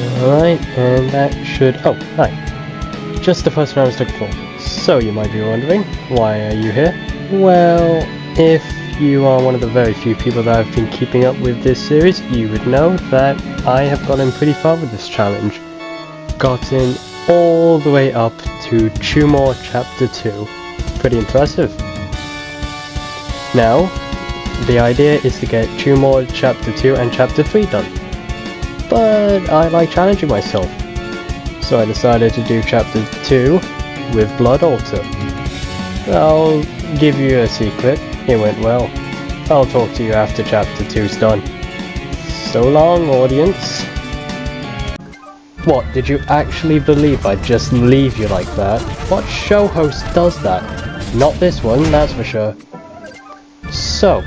Alright, and that should... Oh, hi. Just the person I was looking for. So you might be wondering, why are you here? Well, if you are one of the very few people that have been keeping up with this series, you would know that I have gotten pretty far with this challenge. Gotten all the way up to Chronos Chapter 2. Pretty impressive. Now, the idea is to get Chronos Chapter 2 and Chapter 3 done. But I like challenging myself. So I decided to do Chapter 2 with Blood Altar. I'll give you a secret, it went well. I'll talk to you after Chapter 2's done. So long, audience. What, did you actually believe I'd just leave you like that? What show host does that? Not this one, that's for sure. So,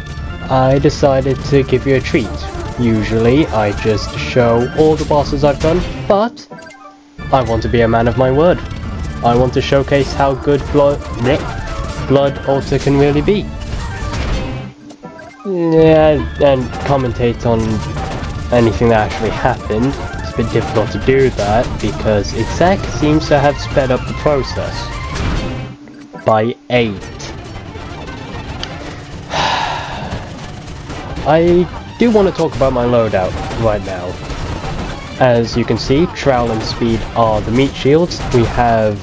I decided to give you a treat. Usually, I just show all the bosses I've done, but I want to be a man of my word. I want to showcase how good Blood Altar can really be. Yeah, and commentate on anything that actually happened. It's a bit difficult to do that because Exec seems to have sped up the process by 8. I do want to talk about my loadout right now. As you can see, Trowel and Speed are the meat shields. We have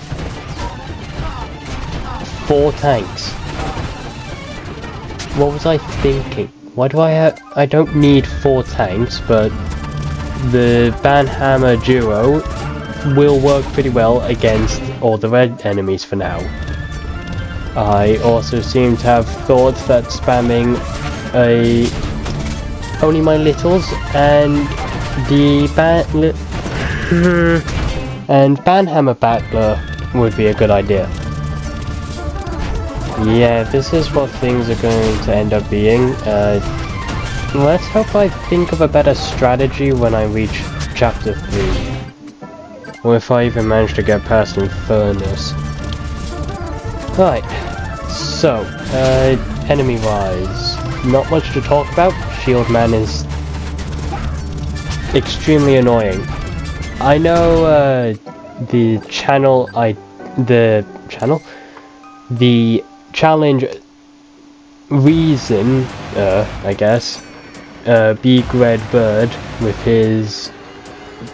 4 tanks. What was I thinking? Why do I don't need 4 tanks, but the Banhammer duo will work pretty well against all the red enemies for now. I also seem to have thought that spamming only my littles and the Banhammer Battler would be a good idea. Yeah, this is what things are going to end up being. Let's hope I think of a better strategy when I reach Chapter 3. Or if I even manage to get past Infernus. Right, so, enemy-wise, not much to talk about. Shieldman is extremely annoying. I know the challenge reason, I guess, Big Red Bird with his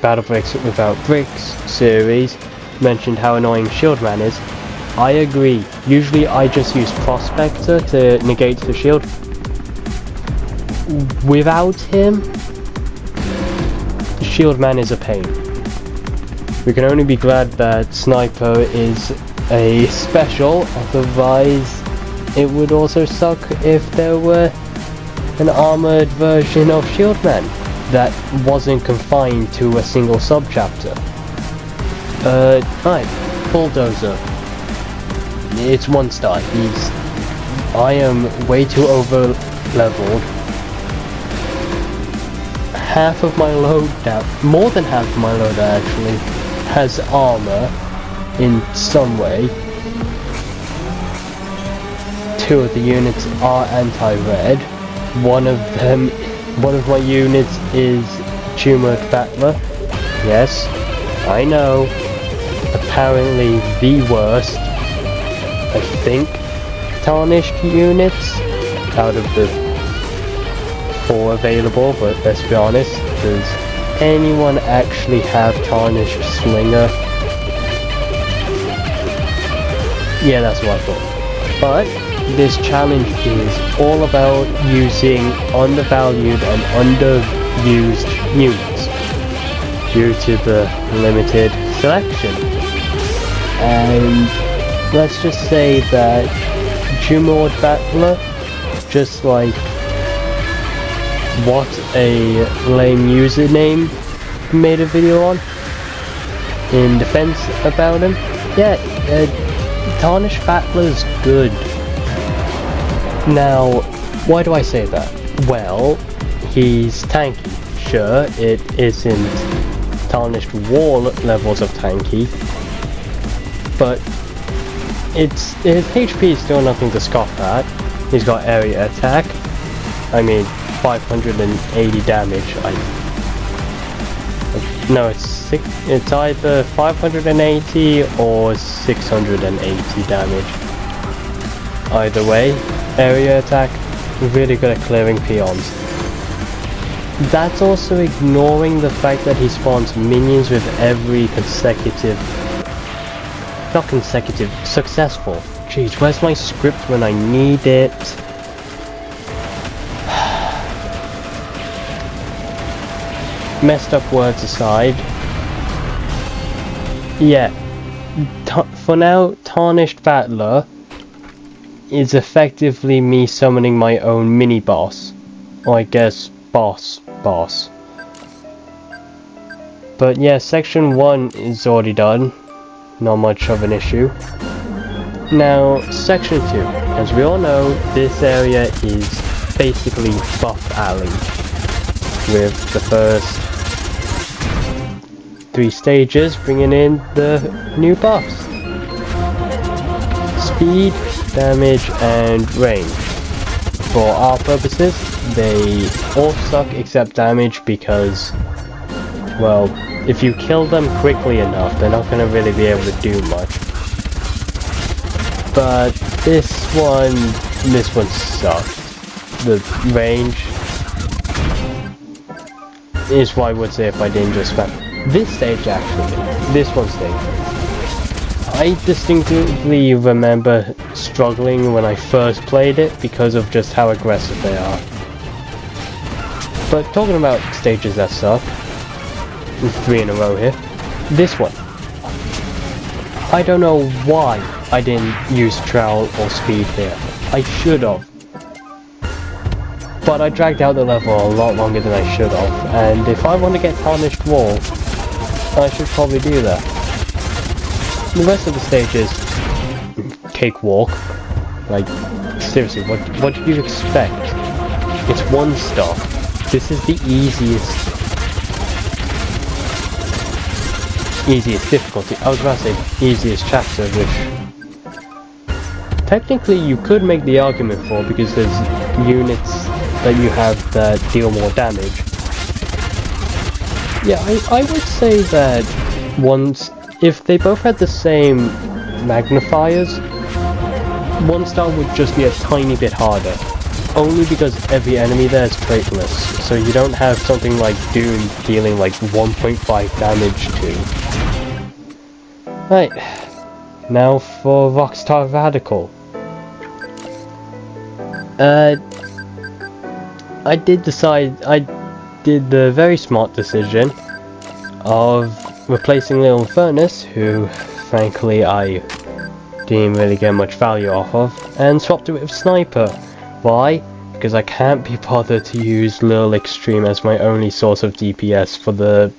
Battle Bricks Without Bricks series mentioned how annoying Shieldman is. I agree. Usually I just use Prospector to negate the shield. Without him, Shieldman is a pain. We can only be glad that Sniper is a special, otherwise it would also suck if there were an armoured version of Shieldman that wasn't confined to a single subchapter. Right, Bulldozer. It's 1 star. I am way too over leveled. Half of my loadout, more than half of my loadout actually, has armor in some way. 2 of the units are anti-red. One of my units is Tumor Battler. Yes, I know. Apparently the worst. I think tarnished units out of the 4 available, but let's be honest, does anyone actually have tarnished Slinger? Yeah, that's what I thought. But this challenge is all about using undervalued and underused units due to the limited selection. And let's just say that Jumord Battler, just like what a lame username made a video on in defense about him. Yeah, Tarnished Battler's good. Now, why do I say that? Well, he's tanky. Sure, it isn't Tarnished Wall levels of tanky, but his HP is still nothing to scoff at. He's got area attack. I mean, 580 damage. No, it's either 580 or 680 damage. Either way, area attack, really good at clearing peons. That's also ignoring the fact that he spawns minions with every successful. Jeez, where's my script when I need it? Messed up words aside. Yeah, for now, Tarnished Battler is effectively me summoning my own mini-boss. Or I guess boss. But yeah, section 1 is already done. Not much of an issue. Now, section 2. As we all know, this area is basically buff alley. With the first 3 stages bringing in the new buffs. Speed, damage, and range. For our purposes, they all suck except damage because, well, if you kill them quickly enough, they're not going to really be able to do much. But this one sucks. The range is what I would say if I didn't just spam. This stage actually, this one stage, I distinctly remember struggling when I first played it because of just how aggressive they are. But talking about stages that suck, 3 in a row here, this one, I don't know why I didn't use trowel or speed here. I should have. But I dragged out the level a lot longer than I should have, and if I want to get Tarnished Wall, I should probably do that. The rest of the stages, cakewalk. Like, seriously, what did you expect? It's 1 star. This is the easiest difficulty. I was about to say easiest chapter, which technically you could make the argument for because there's units that you have that deal more damage. Yeah, I would say that if they both had the same magnifiers, 1 star would just be a tiny bit harder. Only because every enemy there is traitless, so you don't have something like Doom dealing like 1.5 damage to. Right, now for Rockstar Radical. I did the very smart decision of replacing Little Furnace, who frankly I didn't really get much value off of, and swapped it with Sniper. Why? Because I can't be bothered to use Lil Extreme as my only source of DPS for the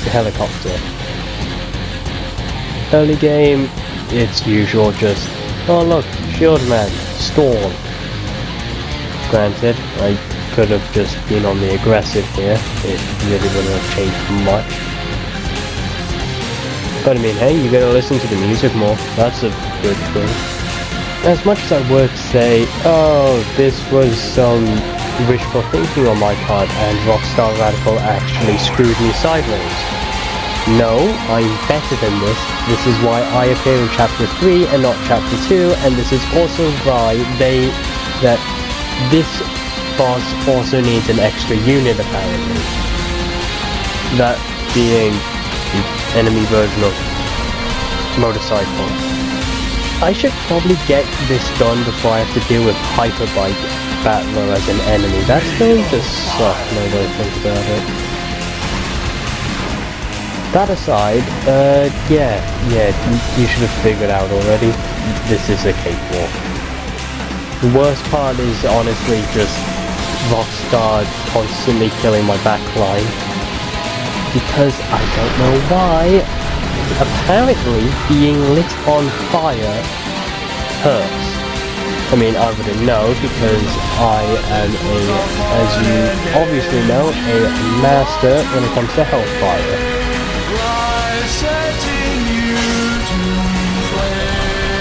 helicopter. Early game, it's usual, just, oh look, Shield Man, Storm. Granted, I could have just been on the aggressive here, it really wouldn't have changed much. But I mean, hey, you gotta listen to the music more, that's a good thing. As much as I would say, oh, this was some wishful thinking on my part and Rockstar Radical actually screwed me sideways. No, I'm better than this. This is why I appear in Chapter 3 and not Chapter 2, and this is also why this boss also needs an extra unit apparently. That being the enemy version of motorcycle. I should probably get this done before I have to deal with Hyperbike Battler as an enemy. That's going to suck now that I think about it. That aside, yeah, you should have figured out already. This is a cakewalk. The worst part is honestly just Rockstar constantly killing my backline. Because I don't know why. Apparently, being lit on fire hurts. I mean, I wouldn't know because I am as you obviously know, a master when it comes to hellfire.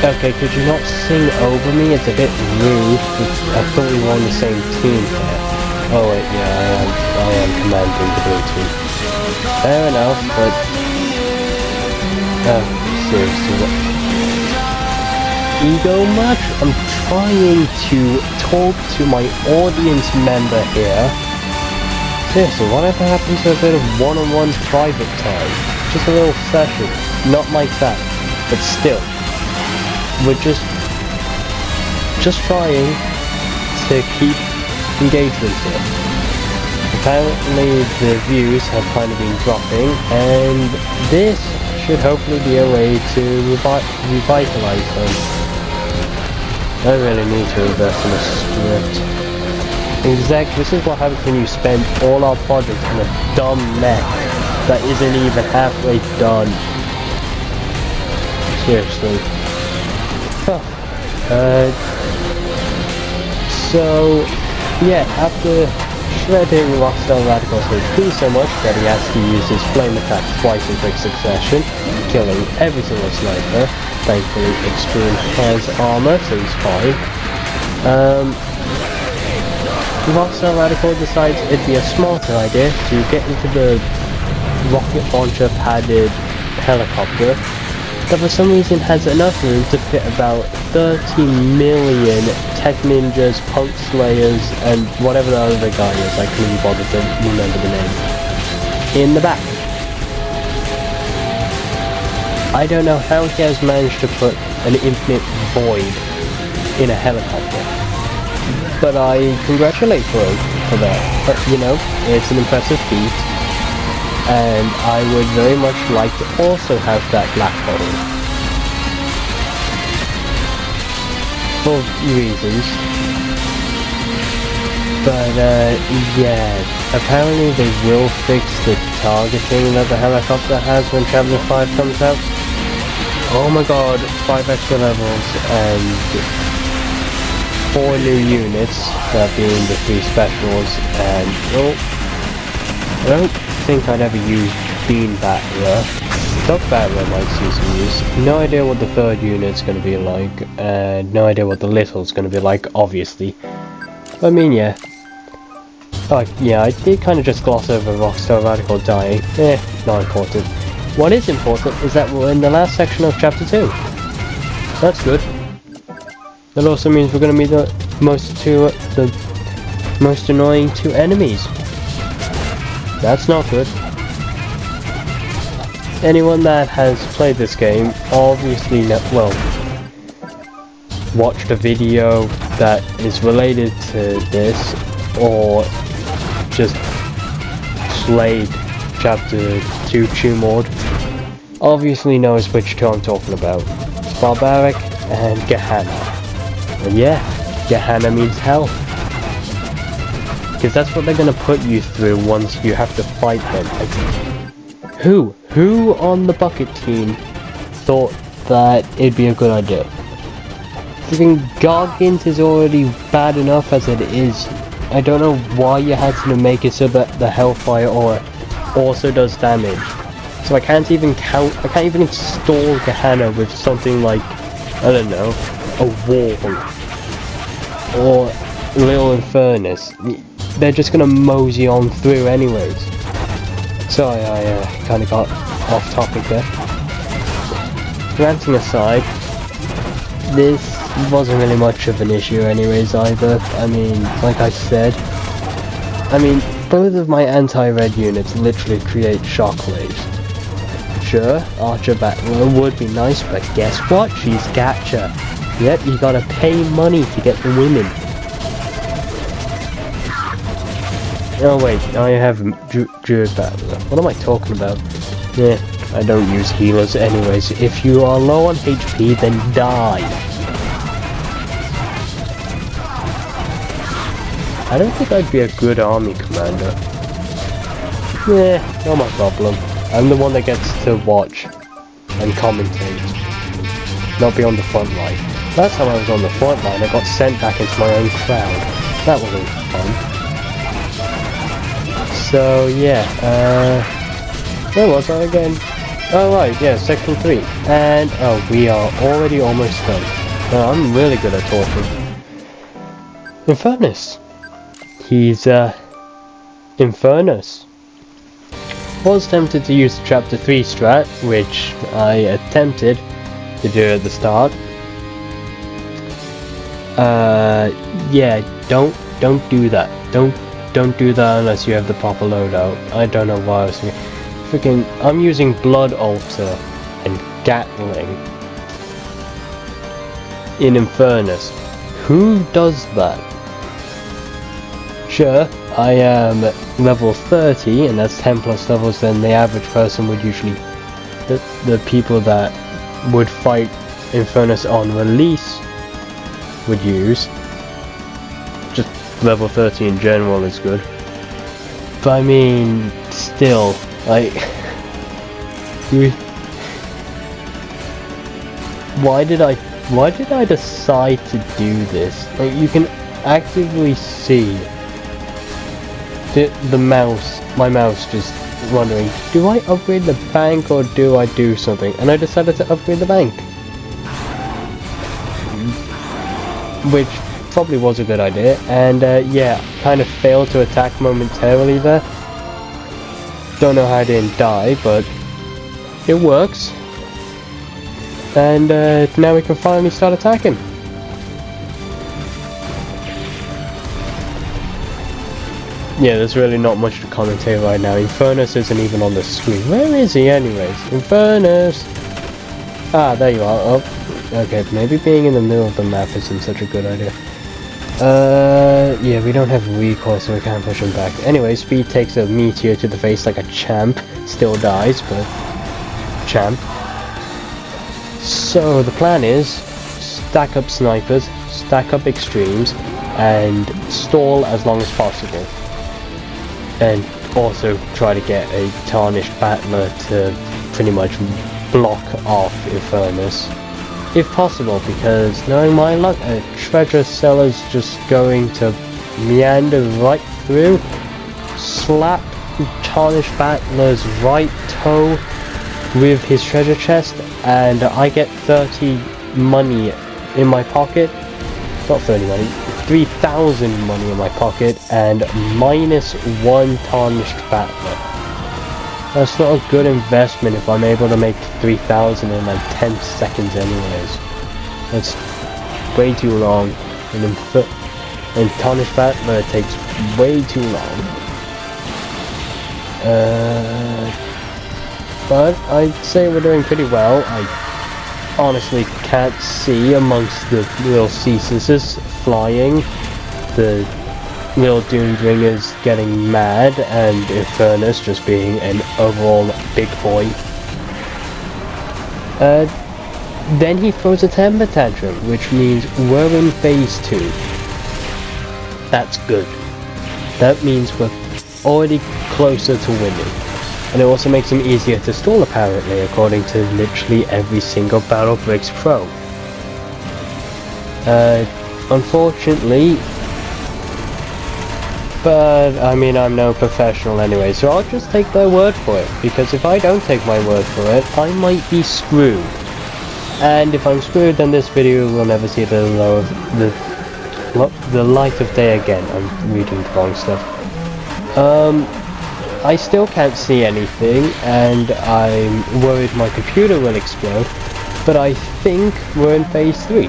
Okay, could you not sing over me? It's a bit rude. I thought we were on the same team here. Oh wait, yeah, I am commanding the blue team. Fair enough, but... seriously, what? Ego much? I'm trying to talk to my audience member here. Seriously, whatever happened to a bit of one-on-one private time? Just a little session. Not like that, but still. We're just trying to keep engagement here. Apparently the views have kind of been dropping, and this should hopefully be a way to revitalize them. I really need to invest in a script. Exactly, this is what happens when you spend all our projects on a dumb mech that isn't even halfway done. Seriously. So, yeah, after shredding Rockstar Radical's HP so much that he has to use his flame attack twice in quick succession, killing every single sniper. Thankfully, Extreme has armor, so he's fine. Rockstar Radical decides it'd be a smarter idea to get into the rocket launcher padded helicopter that for some reason has enough room to fit about 30 million Tech Ninjas, Punk Slayers, and whatever the other guy is, I couldn't bother to remember the name, in the back. I don't know how he has managed to put an infinite void in a helicopter, but I congratulate him for that. But, you know, it's an impressive feat, and I would very much like to also have that black hole. For reasons. But, yeah, apparently they will fix the targeting that the helicopter has when Chapter 5 comes out. Oh my god, 5 extra levels and 4 new units, that being the 3 specials, and, well, I don't think I'd ever use Bean Battler. Dog Battler might see some use. No idea what the 3rd unit's gonna be like, and no idea what the Little's gonna be like, obviously. I mean, yeah. Oh, yeah, I did kind of just gloss over Rockstar Radical dying. Not important. What is important is that we're in the last section of Chapter 2. That's good. That also means we're gonna meet the most annoying 2 enemies. That's not good. Anyone that has played this game obviously watched a video that is related to this, or just played Chapter 2 Tumord, obviously knows which 2 I'm talking about. It's Barbaric and Gehenna. And yeah, Gehenna means hell. Because that's what they're gonna put you through once you have to fight them. Who on the bucket team thought that it'd be a good idea? Freaking Gargant is already bad enough as it is. I don't know why you had to make it so that the Hellfire Aura also does damage. So I can't even install Gehenna with something like, I don't know, a wall or Little Infernus. They're just gonna mosey on through anyways. Sorry, I kind of got off topic there. Ranting aside, this wasn't really much of an issue anyways either. I mean, like I said, both of my anti-red units literally create shockwaves. Sure, Archer Battler would be nice, but guess what? She's gacha. Yep, you gotta pay money to get the women. Oh wait, I have Druid Battler. What am I talking about? Yeah, I don't use healers anyways. If you are low on HP, then die. I don't think I'd be a good army commander. Yeah, not my problem. I'm the one that gets to watch and commentate, not be on the front line. Last time I was on the front line, I got sent back into my own crowd. That wasn't fun. So yeah, where was I again? Oh right, yeah, section 3. And oh, we are already almost done. I'm really good at talking. Infernus. He's Infernus. was tempted to use the chapter 3 strat, which I attempted to do at the start. Yeah, don't do that. Don't do that unless you have the proper loadout. I don't know why I was thinking. Freaking, I'm using Blood Altar and Gatling in Infernus. Who does that? Sure, I am level 30, and that's 10 plus levels than the average person would usually. The people that would fight Infernus on release would use. Just level 30 in general is good. But I mean, still, like, why did I decide to do this? Like, you can actively see my mouse just wondering, do I upgrade the bank or do I do something? And I decided to upgrade the bank, which probably was a good idea. And yeah, kind of failed to attack momentarily there. Don't know how I didn't die, but it works. And now we can finally start attacking. Yeah, there's really not much to commentate right now. Infernus isn't even on the screen. Where is he anyways? Infernus! Ah, there you are. Oh, okay, maybe being in the middle of the map isn't such a good idea. Yeah, we don't have recoil, so we can't push him back. Anyway, Speed takes a meteor to the face like a champ. Still dies, but champ. So the plan is stack up snipers, stack up extremes, and stall as long as possible. And also try to get a tarnished battler to pretty much block off Infernus, if possible, because knowing my luck, a treasure seller's just going to meander right through, slap tarnished battler's right toe with his treasure chest, and I get 30 money in my pocket. Not 30 money, 3,000 money in my pocket, and -1 tarnished battler. That's not a good investment if I'm able to make 3,000 in like 10 seconds anyways. That's way too long, and tarnished battler takes way too long. But I'd say we're doing pretty well. I honestly can't see amongst the little ceases flying, the little Doomdringers getting mad, and Infernus just being an overall big boy. Then he throws a temper tantrum, which means we're in phase 2. That's good. That means we're already closer to winning. And it also makes him easier to stall apparently, according to literally every single Battle Bricks pro. Unfortunately, but I mean, I'm no professional anyway, so I'll just take their word for it, because if I don't take my word for it, I might be screwed. And if I'm screwed, then this video will never see the light of day again. I'm reading the wrong stuff. I still can't see anything, and I'm worried my computer will explode, but I think we're in phase 3.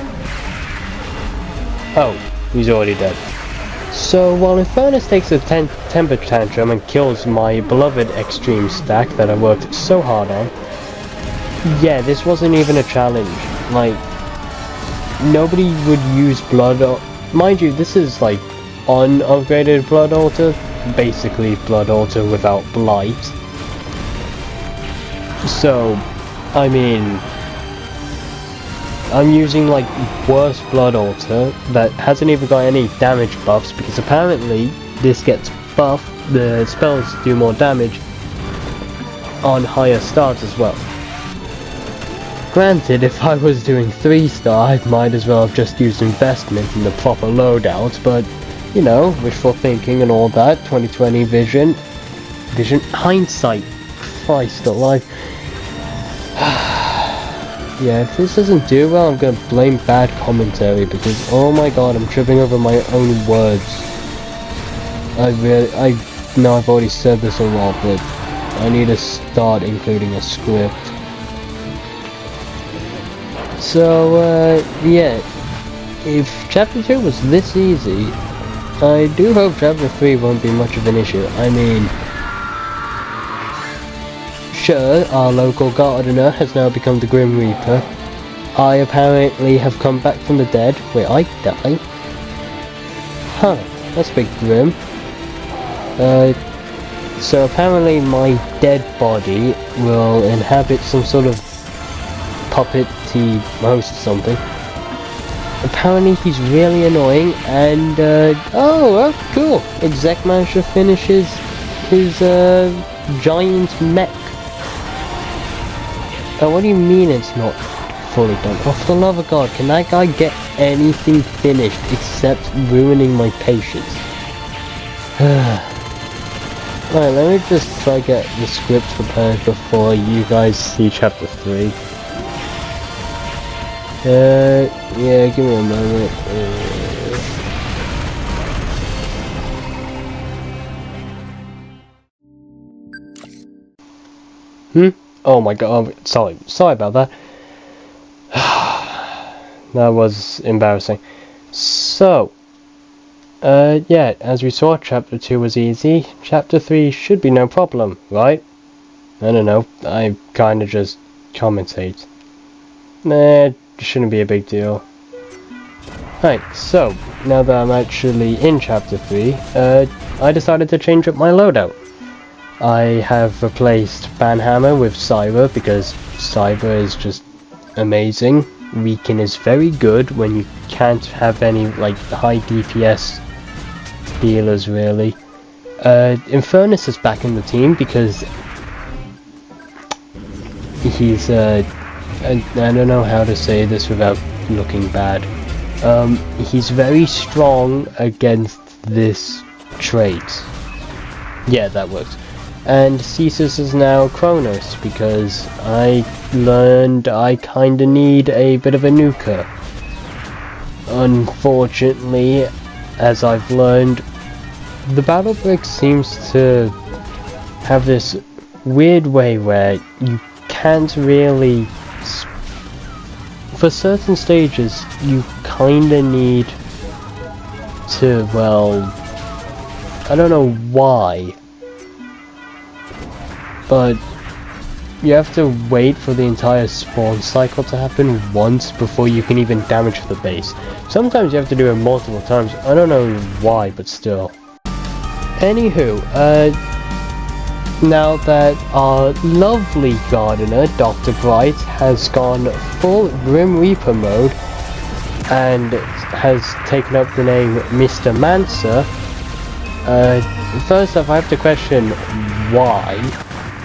Oh, he's already dead. So while Infernus takes a temper tantrum and kills my beloved extreme stack that I worked so hard on, yeah, this wasn't even a challenge. Like, nobody would use blood. Mind you, this is like unupgraded Blood Altar. Basically Blood Altar without Blight. So, I mean, I'm using like worse Blood Altar that hasn't even got any damage buffs, because apparently this gets buffed, the spells do more damage on higher stars as well. Granted, if I was doing 3-star, I might as well have just used investment in the proper loadout, but you know, wishful thinking and all that, 2020 vision, hindsight, Christ alive. Yeah, if this doesn't do well, I'm gonna blame bad commentary, because oh my god, I'm tripping over my own words. I know I've already said this a lot, but I need to start including a script. So, yeah, if Chapter 2 was this easy, I do hope Chapter 3 won't be much of an issue. I mean, sure, our local gardener has now become the Grim Reaper. I apparently have come back from the dead. Wait, I died? Huh, that's a bit grim. So apparently my dead body will inhabit some sort of puppety host or something. Apparently he's really annoying, and oh, cool. Exec manager finishes his giant mech. What do you mean it's not fully done? Oh, for the love of God, can that guy get anything finished except ruining my patience? Alright, let me just try to get the script prepared before you guys see Chapter 3. Yeah, give me a moment. Oh my God, sorry about that. That was embarrassing. So, yeah, as we saw, Chapter 2 was easy. Chapter 3 should be no problem, right? I don't know, I kinda just commentate. Nah, it shouldn't be a big deal. Right, so, now that I'm actually in Chapter 3, I decided to change up my loadout. I have replaced Banhammer with Cyber because Cyber is just amazing. Weaken is very good when you can't have any, like, high DPS healers, really. Infernus is back in the team because he's, I don't know how to say this without looking bad. He's very strong against this trait. Yeah, that works. And Cesus is now Chronos because I learned I kinda need a bit of a nuker. Unfortunately, as I've learned, the Battle Brick seems to have this weird way where you can't really, for certain stages, you kinda need to, well, I don't know why, but you have to wait for the entire spawn cycle to happen once before you can even damage the base. Sometimes you have to do it multiple times. I don't know why, but still. Anywho, now that our lovely gardener, Dr. Bright, has gone full Grim Reaper mode and has taken up the name Mr. Mancer, first off I have to question why,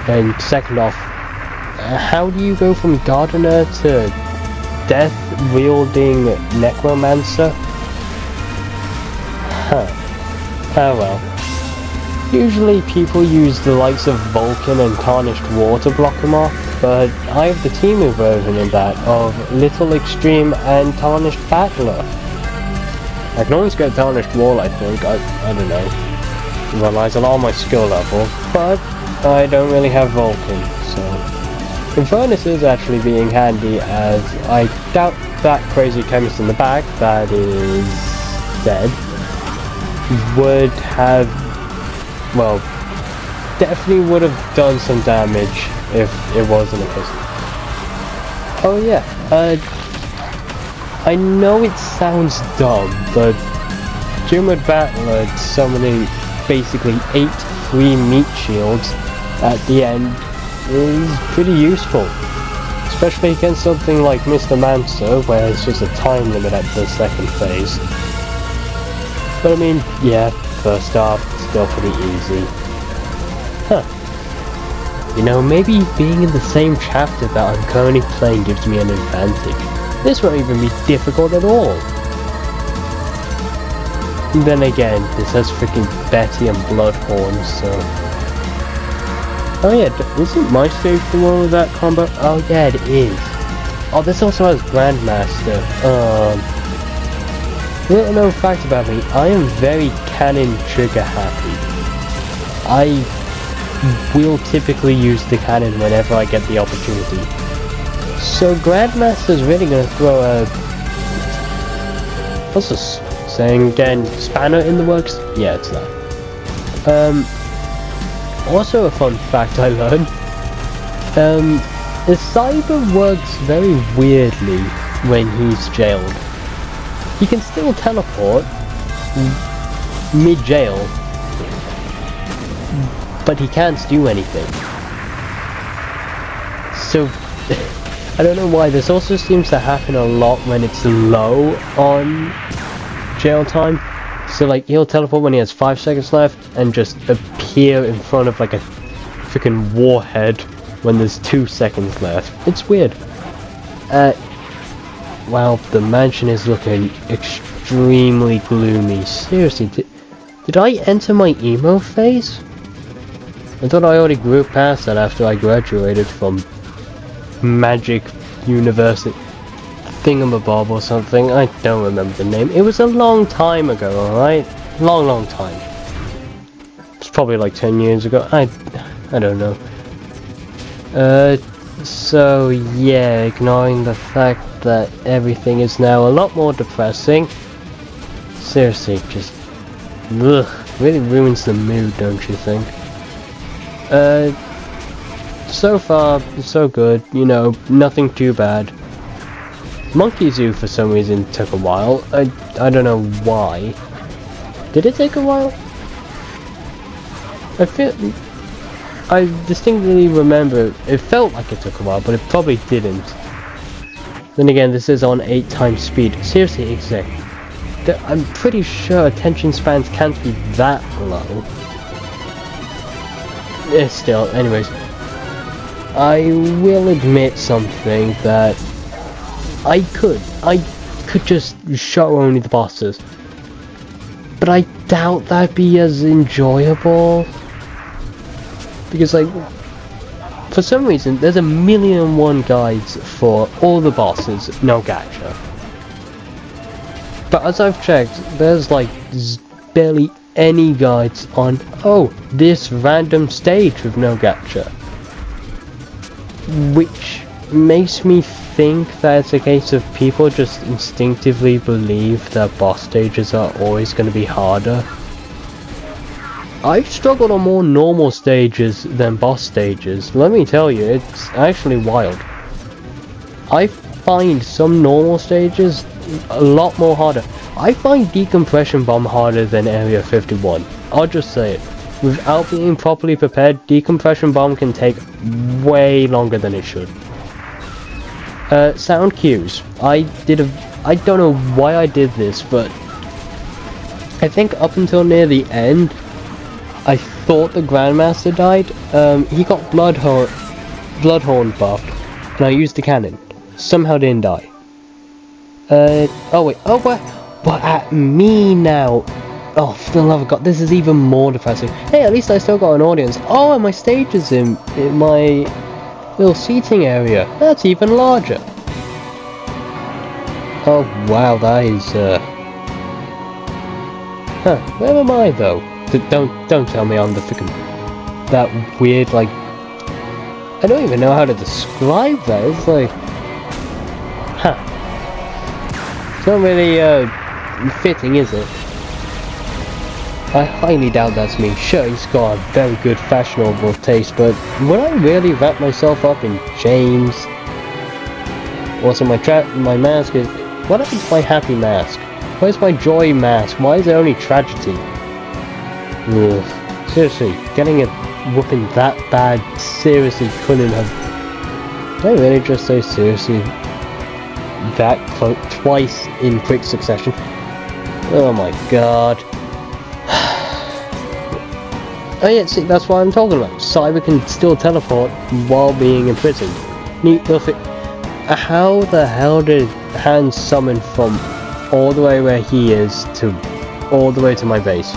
and second off, how do you go from gardener to death-wielding necromancer? Huh. Oh well. Usually people use the likes of Vulcan and Tarnished War to block him off, but I have the Timu version of that, of Little Extreme and Tarnished Battler. I can always get Tarnished Wall, I think, I don't know. It relies a lot on my skill level, but I don't really have Vulcan, so... Infernus is actually being handy, as I doubt that crazy chemist in the back, that is dead, would have, well, definitely would have done some damage if it wasn't a pistol. Oh yeah, I know it sounds dumb, but Jumad Battler summoning basically 8 free meat shields at the end is pretty useful, especially against something like Mr. Mancer, where it's just a time limit at the second phase. But I mean, yeah, first off, still pretty easy. Huh. You know, maybe being in the same chapter that I'm currently playing gives me an advantage. This won't even be difficult at all. Then again, this has freaking Betty and Bloodhorn, so... Oh yeah, isn't my stage the one with that combo? Oh yeah, it is. Oh, this also has Grandmaster. Little known fact about me, I am very cannon trigger happy. I will typically use the cannon whenever I get the opportunity. So Grandmaster's really gonna throw a... what's this saying again? Spanner in the works? Yeah, it's that. Also a fun fact I learned. The Cyber works very weirdly when he's jailed. He can still teleport mid-jail, but he can't do anything. So, I don't know why. This also seems to happen a lot when it's low on jail time. So like, he'll teleport when he has 5 seconds left and just appear in front of like a freaking warhead when there's 2 seconds left. It's weird. Wow, the mansion is looking extremely gloomy. Seriously, did I enter my emo phase? I thought I already grew past that after I graduated from Magic University Thingamabob or something. I don't remember the name. It was a long time ago, alright? Long time. It's probably like 10 years ago. I don't know. So yeah, ignoring the fact that everything is now a lot more depressing. Seriously, just really ruins the mood, don't you think? So far, so good, you know, nothing too bad. Monkey Zoo for some reason took a while. I don't know why. Did it take a while? I distinctly remember it felt like it took a while, but it probably didn't. Then again, this is on 8 times speed. Seriously, exact. I'm pretty sure attention spans can't be that low. Still, anyways. I will admit something that I could just show only the bosses. But I doubt that'd be as enjoyable. Because like, for some reason, there's 1,000,001 guides for all the bosses, no gacha. But as I've checked, there's like barely any guides on, oh, this random stage with no gacha. Which makes me think that it's a case of people just instinctively believe that boss stages are always going to be harder. I've struggled on more normal stages than boss stages. Let me tell you, it's actually wild. I find some normal stages a lot more harder. I find Decompression Bomb harder than Area 51. I'll just say it. Without being properly prepared, Decompression Bomb can take way longer than it should. Sound cues. I don't know why I did this, but I think up until near the end, I thought the Grandmaster died. He got Bloodhorn buffed, and I used the cannon. Somehow didn't die. Oh wait, oh what at me now? Oh, for the love of God, this is even more depressing. Hey, at least I still got an audience. Oh, and my stage is in my little seating area. That's even larger. Oh wow, that is where am I though? Don't tell me I'm the freaking that weird, like, I don't even know how to describe that. It's like, it's not really fitting, is it? I highly doubt that's me. Sure, he's got a very good fashionable taste, but would I really wrap myself up in James? Also, my mask is... what happened to my happy mask? Where's my joy mask? Why is there only tragedy? Ugh. Seriously, getting a whooping that bad seriously couldn't have... did I really just say seriously that twice in quick succession? Oh my god. Oh yeah, see, that's what I'm talking about. Cyber can still teleport while being imprisoned. Neat little thing. How the hell did Hans summon from all the way where he is to all the way to my base?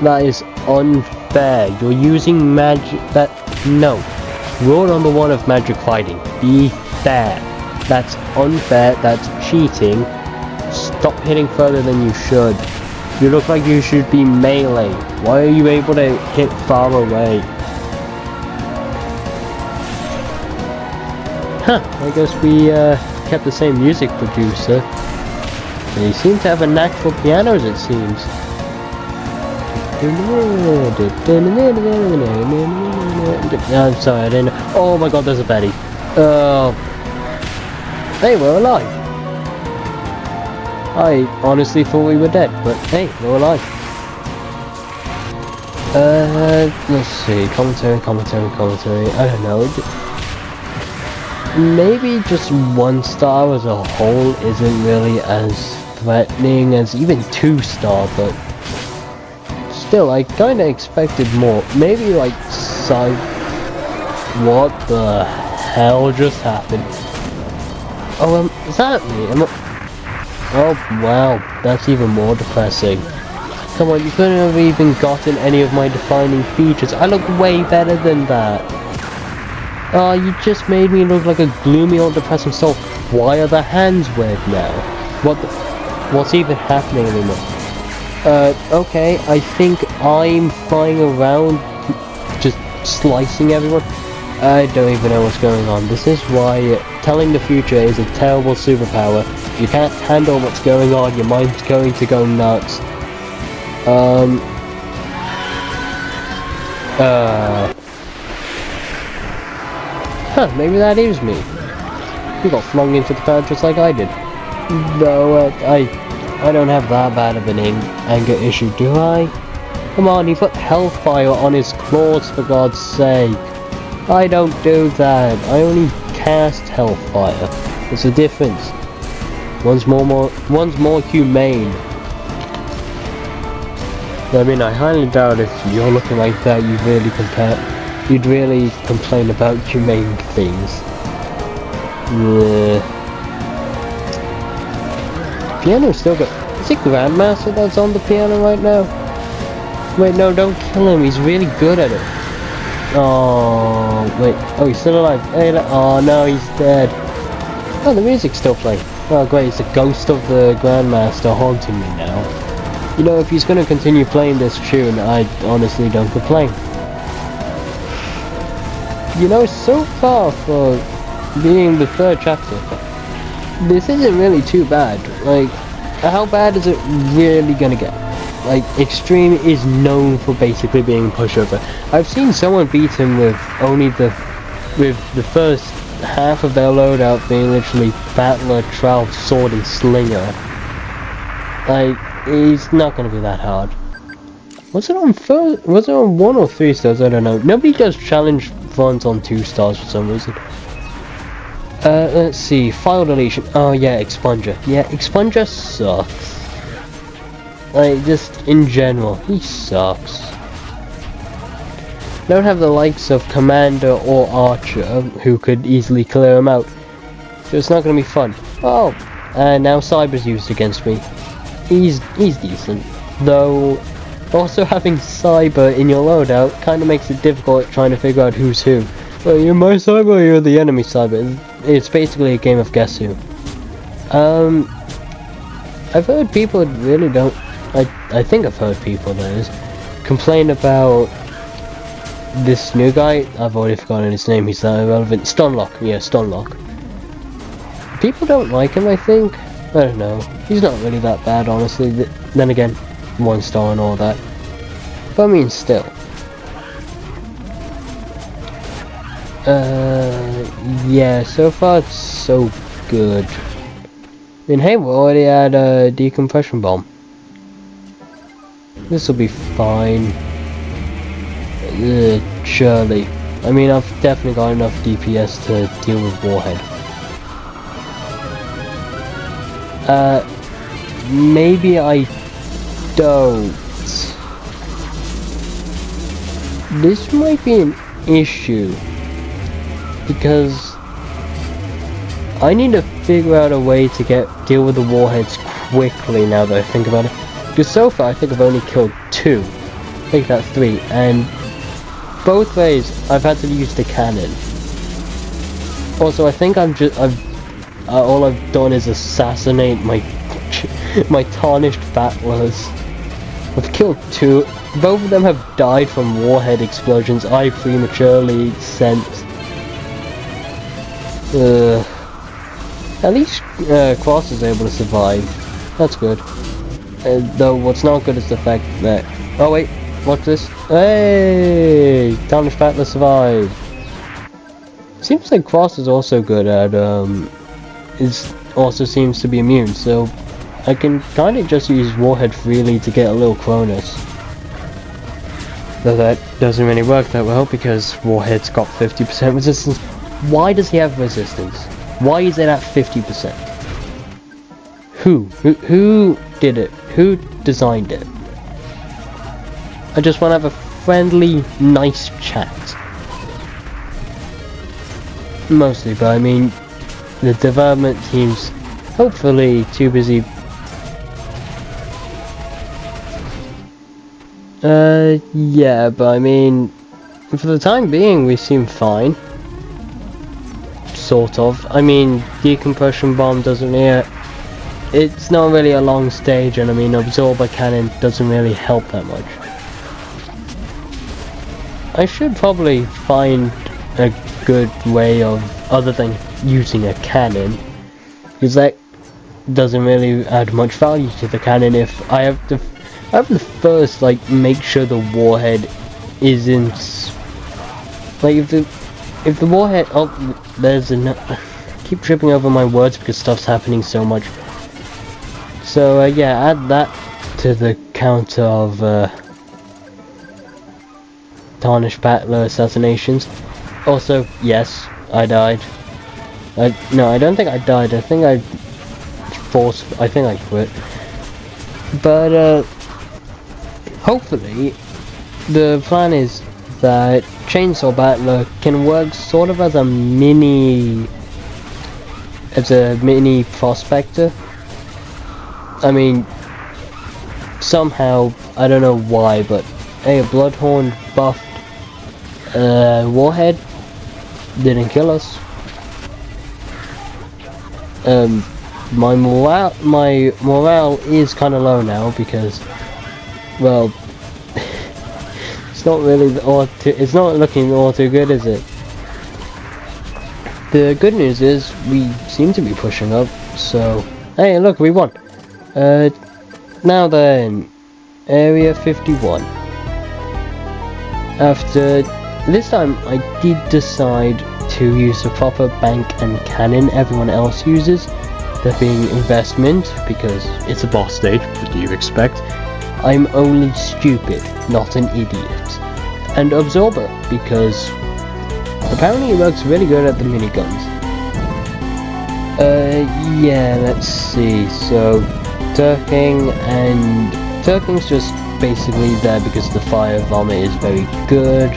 That is unfair. You're using magic. No. Rule number 1 of magic fighting. Be fair. That's unfair. That's cheating. Stop hitting further than you should. You look like you should be melee. Why are you able to hit far away? Huh, I guess we kept the same music producer. They seem to have a knack for pianos, it seems. I'm sorry, I didn't... Oh my god, there's a Betty. Hey, we're alive. I honestly thought we were dead, but hey, we're alive. Let's see, commentary, I don't know. Maybe just 1 star as a whole isn't really as threatening as even 2 star, but still, I kinda expected more. Maybe like what the hell just happened? Oh, is that me? Oh wow, that's even more depressing. Come on, you couldn't have even gotten any of my defining features. I look way better than that. Oh, you just made me look like a gloomy old depressing soul. Why are the hands weird now? What's even happening anymore? Okay, I think I'm flying around just slicing everyone. I don't even know what's going on. This is why telling the future is a terrible superpower. If you can't handle what's going on, your mind's going to go nuts. Maybe that is me. You got flung into the crowd just like I did. Though, I don't have that bad of an anger issue, do I? Come on, he put hellfire on his claws for God's sake. I don't do that. I only cast hellfire. There's a difference. One's more humane. I mean, I highly doubt if you're looking like that, you'd really complain about humane things. Piano's still got... Is it Grandmaster that's on the piano right now? Wait, no, don't kill him. He's really good at it. Oh, wait. Oh, he's still alive. Hey, oh, no, he's dead. Oh, the music's still playing. Oh, great. It's the ghost of the Grandmaster haunting me now. You know, if he's going to continue playing this tune, I honestly don't complain. You know, so far for being the 3rd chapter, this isn't really too bad. Like, how bad is it really gonna get? Like, Extreme is known for basically being pushover. I've seen someone beat him with only the first half of their loadout being literally Battler, Trowel, Sword, and Slinger. Like, he's not gonna be that hard. Was it on 1 or 3 stars? I don't know. Nobody does challenge runs on 2 stars for some reason. Let's see, file deletion. Oh yeah, Expunger. Yeah, Expunger sucks. Like, just in general, he sucks. Don't have the likes of Commander or Archer, who could easily clear him out. So it's not gonna be fun. Oh, and now Cyber's used against me. He's decent. Though, also having Cyber in your loadout kinda makes it difficult trying to figure out who's who. Well, you're my Cyber or you're the enemy Cyber. It's basically a game of guess who. I've heard people really don't... I think I've heard people, that is, complain about this new guy. I've already forgotten his name, he's that irrelevant. Stunlock, yeah, Stunlock. People don't like him, I think. I don't know. He's not really that bad, honestly. Then again, 1 star and all that. But I mean, still. Yeah, so far it's so good. I mean, hey, we already had a decompression bomb. This will be fine. Surely. I mean, I've definitely got enough DPS to deal with Warhead. Maybe I don't. This might be an issue. Because I need to figure out a way to deal with the warheads quickly now that I think about it. Because so far I think I've only killed 2. I think that's 3, and both ways I've had to use the cannon. Also, I think all I've done is assassinate my tarnished battlers. I've killed 2. Both of them have died from warhead explosions I prematurely sent. At least Cross is able to survive. That's good. Though what's not good is the fact that... Oh wait, watch this. Hey! Tarnished Battler survived. Seems like Cross is also good at, also seems to be immune, so I can kind of just use Warhead freely to get a little Chronos. Though that doesn't really work that well because Warhead's got 50% resistance. Why does he have resistance? Why is it at 50%? Who did it? Who designed it? I just want to have a friendly, nice chat. Mostly, but I mean, the development team's hopefully too busy. Yeah, but I mean, for the time being, we seem fine. Sort of. I mean, decompression bomb doesn't really... It's not really a long stage, and I mean, absorber cannon doesn't really help that much. I should probably find a good way of, other than using a cannon, because that doesn't really add much value to the cannon. If I have to first, like, make sure the warhead isn't, like, if the warhead, oh, there's I keep tripping over my words because stuff's happening so much. So yeah, add that to the count of Tarnished Battler assassinations. Also, yes, I died. No, I don't think I died. I think I quit. But hopefully, the plan is that Chainsaw Battler can work sort of as a mini prospector. I mean, somehow, I don't know why, but hey, a Bloodhorn buffed Warhead didn't kill us. My morale is kind of low now because, well, it's not really it's not looking all too good, is it? The good news is we seem to be pushing up, so hey, look, we won. Now then, Area 51. After this time, I did decide to use the proper bank and cannon everyone else uses, there being investment, because it's a boss stage, what do you expect? I'm only stupid, not an idiot. And absorber, because apparently it works really good at the miniguns. Yeah, let's see, so Turking's just basically there because the fire vomit is very good.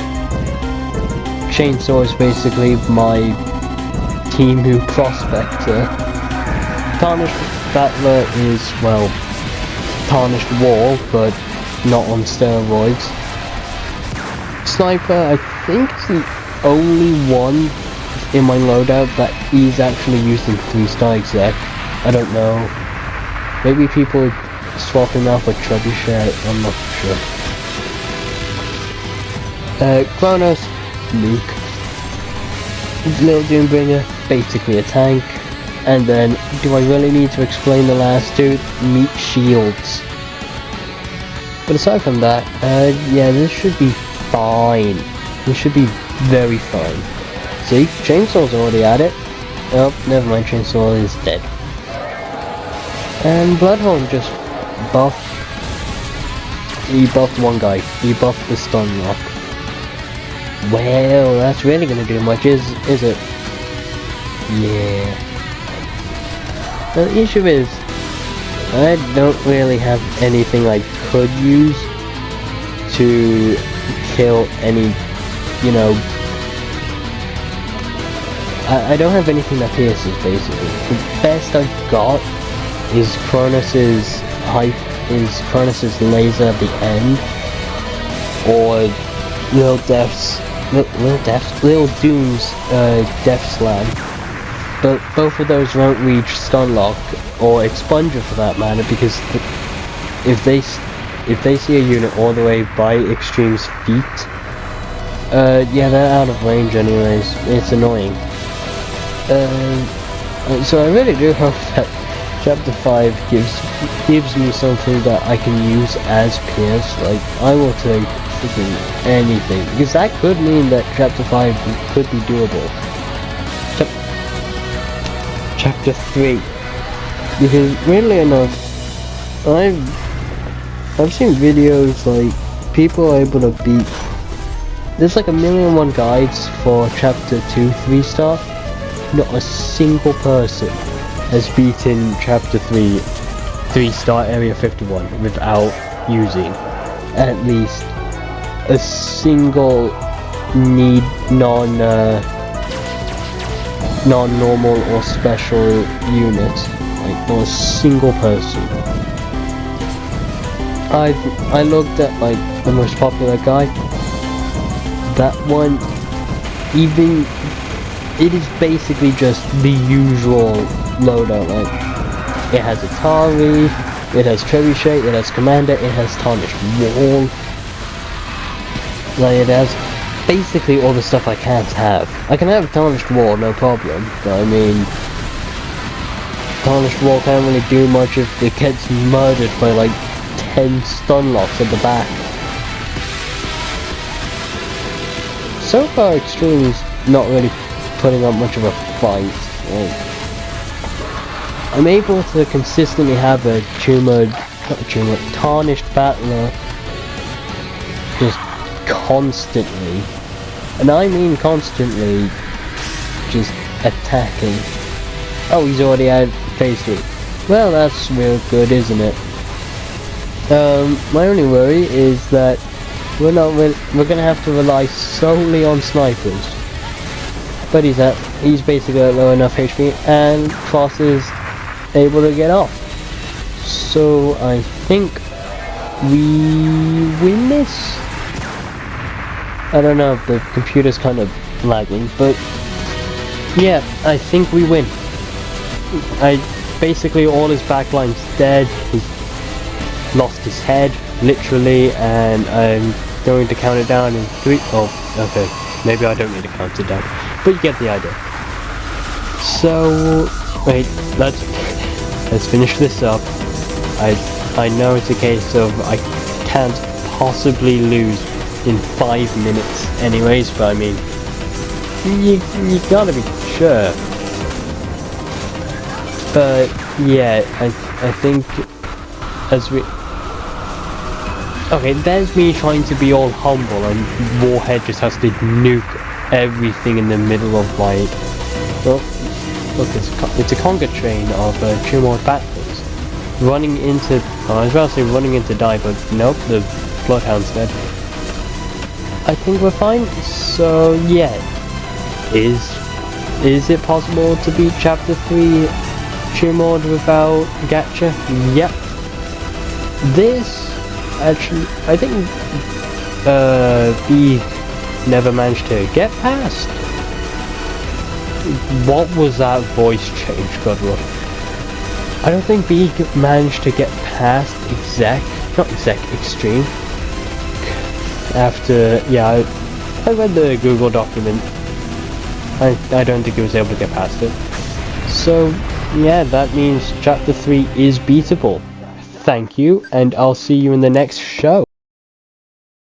Chainsaw is basically my Timu prospector. Tarnished Battler is, well, Tarnished Wall, but not on steroids. Sniper, I think, is the only one in my loadout that is actually used in 3-star exec. I don't know. Maybe people swap him out for Trebuchet, I'm not sure. Chronos, Luke. Little Doombringer, basically a tank. And then, do I really need to explain the last two? Meat shields. But aside from that, yeah, this should be fine. This should be very fine. See, Chainsaw's already at it. Oh, never mind, Chainsaw is dead. And Bloodhorn just buffed. He buffed one guy. He buffed the stun lock. Well, that's really gonna do much, is it? Yeah. The issue is, I don't really have anything I could use to kill any, you know, I don't have anything that pierces, basically. The best I've got is Chronos's laser at the end, or Lil Doom's Death Slam. But both of those won't reach stun lock or expunger for that matter, because if they see a unit all the way by Extreme's feet, yeah, they're out of range anyways. It's annoying. So I really do hope that Chapter 5 gives me something that I can use as Pierce. Like, I will take freaking anything, because that could mean that Chapter 5 could be doable. Chapter 3, because weirdly enough, I've seen videos like people are able to beat. There's like 1,000,001 guides for Chapter 2 3-star. Not a single person has beaten Chapter 3 3-star Area 51 without using at least a single non-normal or special unit. Like, not a single person. I looked at like the most popular guide. That one, even it is basically just the usual loadout. Like, it has Atari, it has Trebuchet, it has Commander, it has Tarnished Wall. Like, it has basically all the stuff I can't have. I can have Tarnished Wall, no problem, but I mean, Tarnished Wall can't really do much if it gets murdered by like 10 stun locks at the back. So far, Extreme's not really putting up much of a fight. Like, I'm able to consistently have a tarnished battler just constantly, and I mean constantly, just attacking. Oh, he's already at phase 3. Well, that's real good, isn't it? My only worry is that we're gonna have to rely solely on snipers. But he's basically at low enough HP, and Cross is able to get off. So I think we win this. I don't know, the computer's kind of lagging, but yeah, I think we win. Basically all his backline's dead. He's lost his head, literally, and I'm going to count it down in 3. Oh, okay. Maybe I don't need to count it down, but you get the idea. So, wait, let's finish this up. I know it's a case of I can't possibly lose in 5 minutes anyways, but I mean, you gotta be sure. But yeah, I think as we... Okay, there's me trying to be all humble, and Warhead just has to nuke everything in the middle of my... Well, look, it's a conga train of Chumord battlers. Running into... Oh, I was about to say running into die, but nope, the Bloodhound's dead. I think we're fine, so yeah. Is it possible to beat Chapter 3 Chumord without gacha? Yep. This... Actually, I think B never managed to get past. What was that voice change, Godward? I don't think B managed to get past Extreme. After, yeah, I read the Google document. I don't think he was able to get past it. So, yeah, that means Chapter 3 is beatable. Thank you, and I'll see you in the next show.